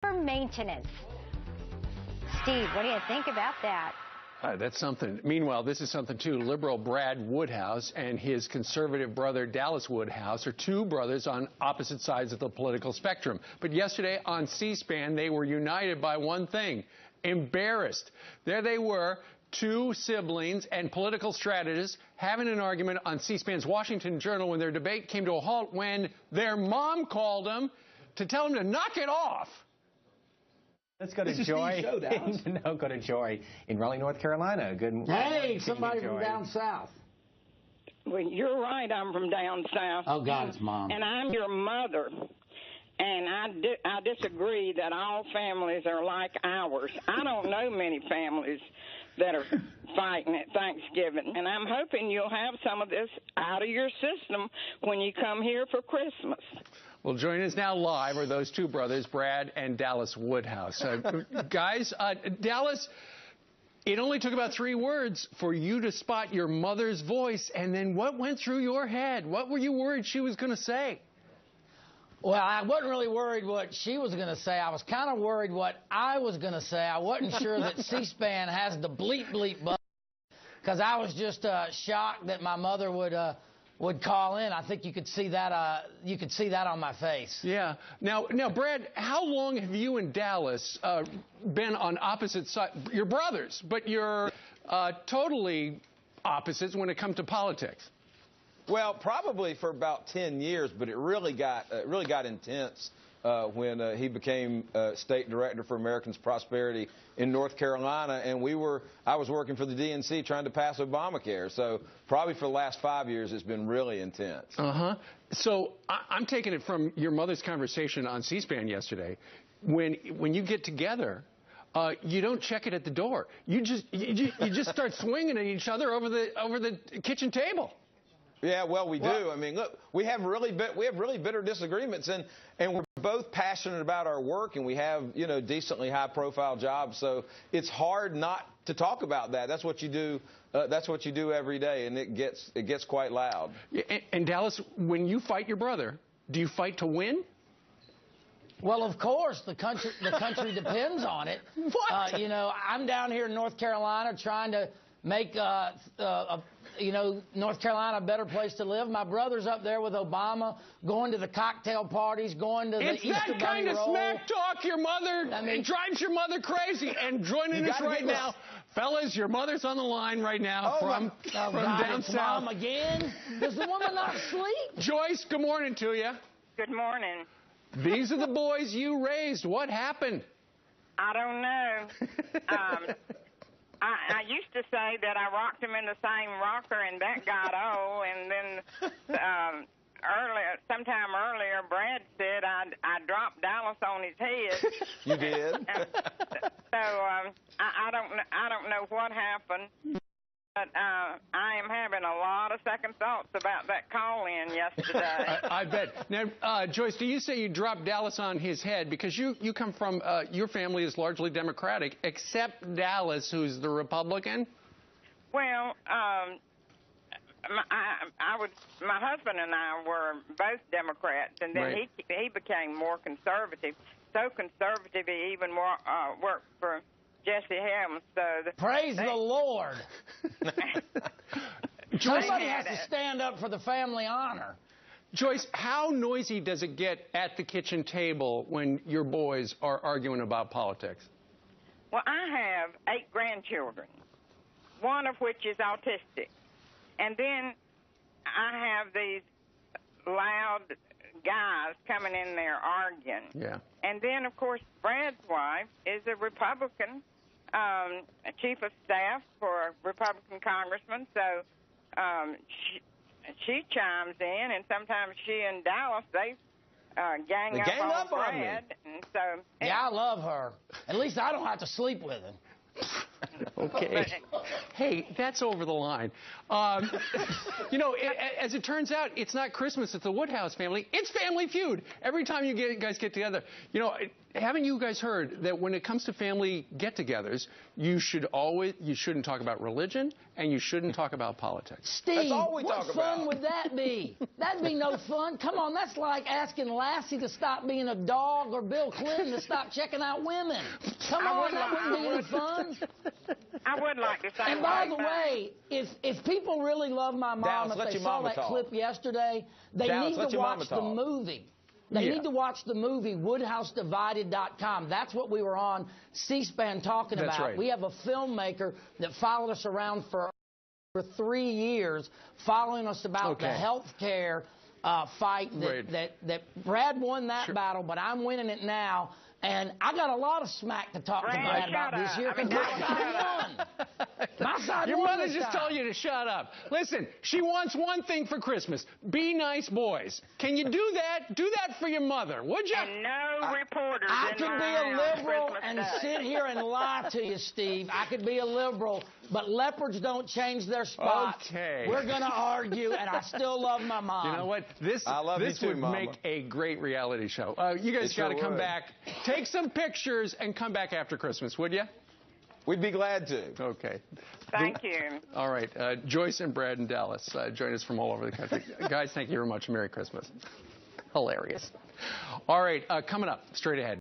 for maintenance. Steve, what do you think about that? That's something. Meanwhile, this is something, too. Liberal Brad Woodhouse and his conservative brother Dallas Woodhouse are two brothers on opposite sides of the political spectrum. But yesterday on C-SPAN, they were united by one thing: embarrassed. There they were, two siblings and political strategists having an argument on C-SPAN's Washington Journal when their debate came to a halt when their mom called them to tell them to knock it off. Let's go to Joy. No, go to Joy in Raleigh, North Carolina. Good morning. Hey, somebody from down south. Well, you're right. I'm from down south. Oh, God, it's Mom. And I'm your mother. And I disagree that all families are like ours. I don't know many families that are fighting at Thanksgiving. And I'm hoping you'll have some of this out of your system when you come here for Christmas. Well, joining us now live are those two brothers, Brad and Dallas Woodhouse. Guys, Dallas, it only took about 3 words for you to spot your mother's voice. And then what went through your head? What were you worried she was going to say? Well, I wasn't really worried what she was going to say. I was kind of worried what I was going to say. I wasn't sure that C-SPAN has the bleep button, because I was just shocked that my mother would call in. I think you could see that. You could see that on my face. Yeah. Now, Brad, how long have you and Dallas been on opposite sides? You're brothers, but you're totally opposites when it comes to politics. Well, probably for about 10 years, but it really got intense when he became state director for Americans Prosperity in North Carolina, and I was working for the DNC trying to pass Obamacare. So probably for the last 5 years, it's been really intense. So I'm taking it from your mother's conversation on C-SPAN yesterday. When you get together, you don't check it at the door. You just start swinging at each other over the kitchen table. Yeah, well, we do. I mean, look, we have really bitter disagreements, and we're both passionate about our work, and we have, decently high-profile jobs. So it's hard not to talk about that. That's what you do. That's what you do every day, and it gets quite loud. And Dallas, when you fight your brother, do you fight to win? Well, of course, the country depends on it. What? I'm down here in North Carolina trying to make North Carolina a better place to live. My brother's up there with Obama, going to the cocktail parties, going to the Easter Bunny roll. It's that kind of smack talk it drives your mother crazy. And joining us right now, fellas, your mother's on the line right now from down south. Mom again? Does the woman not sleep? Joyce, good morning to you. Good morning. These are the boys you raised. What happened? I don't know. I used to say that I rocked him in the same rocker, and that got old. And then sometime earlier, Brad said I dropped Dallas on his head. You did. So I don't know what happened, but I am having a lot of second thoughts about that call-in yesterday. I bet. Now, Joyce, do you say you dropped Dallas on his head? Because you come from, your family is largely Democratic, except Dallas, who's the Republican? Well, my husband and I were both Democrats, and then he became more conservative. So conservative, he even worked for Jesse Helms. So praise the Lord. Somebody has to stand up for the family honor. Joyce, how noisy does it get at the kitchen table when your boys are arguing about politics? Well, I have 8 grandchildren, one of which is autistic. And then I have these loud guys coming in there arguing. Yeah. And then, of course, Brad's wife is a Republican, chief of staff for a Republican congressman. So she chimes in, and sometimes she and Dallas, they gang up on Brad. And so, yeah, I love her. At least I don't have to sleep with him. Okay. Hey, that's over the line. As it turns out, it's not Christmas at the Woodhouse family. It's Family Feud. Every time you guys get together, haven't you guys heard that when it comes to family get-togethers, you shouldn't talk about religion and you shouldn't talk about politics? Steve, what fun would that be? That'd be no fun. Come on, that's like asking Lassie to stop being a dog or Bill Clinton to stop checking out women. Come on, that wouldn't be any fun. I would like to say. And by the way, if people really love my mom, Dallas, if they saw that clip yesterday, they need to watch the movie. They need to watch the movie, WoodhouseDivided.com. That's what we were on C-SPAN talking about. Right. We have a filmmaker that followed us around for 3 years, following us about the health care fight that Brad won that battle, but I'm winning it now. And I got a lot of smack to talk to Brad about this year because my side won. My side Your won mother this just time. told you to shut up. Listen, she wants one thing for Christmas. Be nice boys. Can you do that? Do that for your mother, would you? And no reporters I in could my be a house liberal Christmas and Day. sit here and lie to you, Steve. I could be a liberal, but leopards don't change their spots. Okay. We're going to argue, and I still love my mom. You know what? This would make a great reality show. You guys got to come back, take some pictures, and come back after Christmas, would you? We'd be glad to. Okay. Thank you. All right. Joyce and Brad in Dallas join us from all over the country. Guys, thank you very much. Merry Christmas. Hilarious. All right. Coming up straight ahead.